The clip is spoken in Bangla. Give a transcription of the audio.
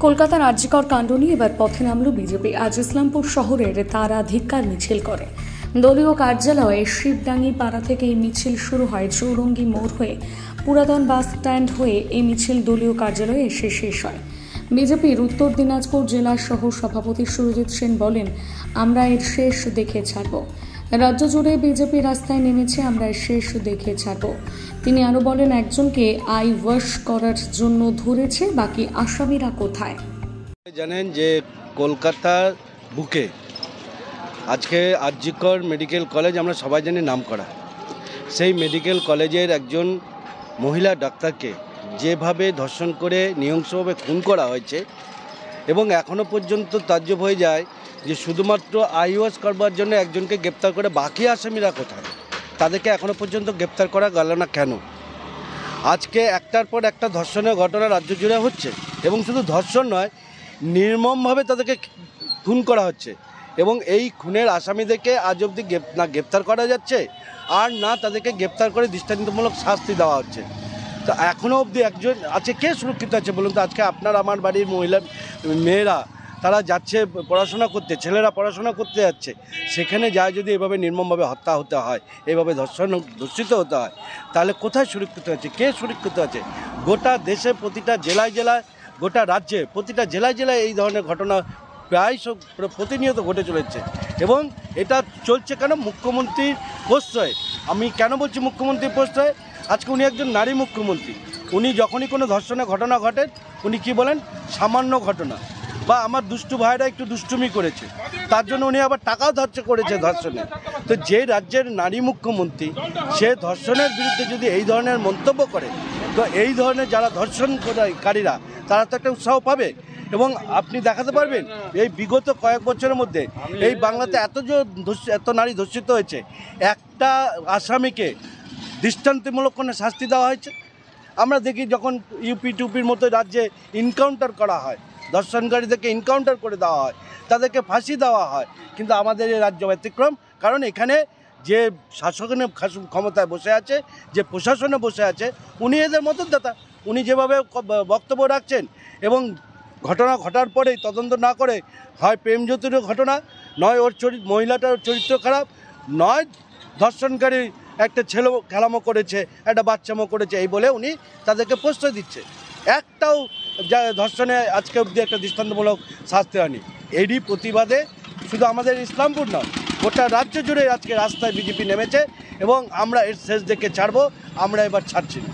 কলকাতার আরজিকর কাণ্ড নিয়ে এবার পথে নামল বিজেপি। আজ ইসলামপুর শহরের তারা ধিক্কার মিছিল করে। দলীয় কার্যালয়ে শিবডাঙ্গি পাড়া থেকে এই মিছিল শুরু হয়। চৌরঙ্গি মোড় হয়ে পুরাতন বাস স্ট্যান্ড হয়ে এই মিছিল দলীয় কার্যালয়ে এসে শেষ হয়। বিজেপির উত্তর দিনাজপুর জেলা সহ সভাপতি সুরজিৎ সেন বলেন, আমরা এর শেষ দেখে ছাড়ব। রাজ্য জুড়ে বিজেপি রাস্তায় নেমেছে, আমরা এর শেষ দেখে ছাড়ব। তিনি আরো বলেন, একজনকে আই ওয়াশ করার জন্য ধরেছে, বাকি আসামিরা কোথায়? জানেন যে কলকাতার বুকে আজকে আরজিকর মেডিকেল কলেজ আমরা সবাই জানি নাম করা। সেই মেডিকেল কলেজের একজন মহিলা ডাক্তারকে যেভাবে ধর্ষণ করে নৃশংসভাবে খুন করা হয়েছে এবং এখনও পর্যন্ত তাজ্জব হয়ে যায় যে শুধুমাত্র আই ওয়াশ করবার জন্য একজনকে গ্রেপ্তার করে বাকি আসামিরা কোথায়, তাদেরকে এখনও পর্যন্ত গ্রেপ্তার করা গেল না কেন? আজকে একটার পর একটা ধর্ষণের ঘটনা রাজ্য জুড়ে হচ্ছে এবং শুধু ধর্ষণ নয়, নির্মমভাবে তাদেরকে খুন করা হচ্ছে এবং এই খুনের আসামিদেরকে আজ অবধি না গ্রেপ্তার করা যাচ্ছে আর না তাদেরকে গ্রেপ্তার করে দৃষ্টান্তমূলক শাস্তি দেওয়া হচ্ছে। তো এখনও অবধি একজন আছে, কে সুরক্ষিত আছে বলুন তো? আজকে আপনার আমার বাড়ির মহিলা মেয়েরা তারা যাচ্ছে পড়াশোনা করতে, ছেলেরা পড়াশোনা করতে যাচ্ছে, সেখানে যায় যদি এভাবে নির্মমভাবে হত্যা হতে হয়, এইভাবে ধর্ষিত হতে হয়, তাহলে কোথায় সুরক্ষিত আছে? কে সুরক্ষিত আছে? গোটা দেশে প্রতিটা জেলায় জেলায়, গোটা রাজ্যে প্রতিটা জেলায় জেলায় এই ধরনের ঘটনা প্রায় প্রতিনিয়ত ঘটে চলেছে এবং এটা চলছে কেন? মুখ্যমন্ত্রীর প্রশ্রয়ে। আমি কেন বলছি মুখ্যমন্ত্রীর প্রশ্রয়ে? আজকে উনি একজন নারী মুখ্যমন্ত্রী। উনি যখনই কোনো ধর্ষণের ঘটনা ঘটে উনি কি বলেন? সামান্য ঘটনা, বা আমার দুষ্টু ভাইরা একটু দুষ্টুমি করেছে, তার জন্য উনি আবার টাকাও করেছে ধর্ষণে। তো যে রাজ্যের নারী মুখ্যমন্ত্রী সে ধর্ষণের বিরুদ্ধে যদি এই ধরনের মন্তব্য করে, তো এই ধরনের যারা ধর্ষণকারীরা তারা তো একটা উৎসাহ পাবে। এবং আপনি দেখাতে পারবেন এই বিগত কয়েক বছরের মধ্যে এই বাংলাতে এত নারী ধর্ষিত হয়েছে, একটা আসামিকে দৃষ্টান্তমূলক কোনো শাস্তি দেওয়া হয়েছে? আমরা দেখি যখন ইউপির মতো রাজ্যে ইনকাউন্টার করা হয়, ধর্ষণকারীদেরকে ইনকাউন্টার করে দেওয়া হয়, তাদেরকে ফাঁসি দেওয়া হয়, কিন্তু আমাদের এই রাজ্য ব্যতিক্রম। কারণ এখানে যে শাসনের ক্ষমতায় বসে আছে, যে প্রশাসনে বসে আছে, উনি এদের মদতদাতা। উনি যেভাবে বক্তব্য রাখছেন এবং ঘটনা ঘটার পরেই তদন্ত না করে হয় প্রেমজ্যোতির ঘটনা, নয় ওর মহিলাটার চরিত্র খারাপ, নয় ধর্ষণকারী একটা ছেলে খেলামো করেছে, একটা বাচ্চামো করেছে, এই বলে উনি তাদেরকে প্রশ্রয় দিচ্ছে। একটাও যা ধর্ষণে আজকে অবধি একটা দৃষ্টান্তমূলক শাস্তি হয়নি। এরই প্রতিবাদে শুধু আমাদের ইসলামপুর নয়, গোটা রাজ্য জুড়ে আজকে রাস্তায় বিজেপি নেমেছে এবং আমরা এর শেষ দেখে ছাড়বো। আমরা এবার ছাড়ছি না।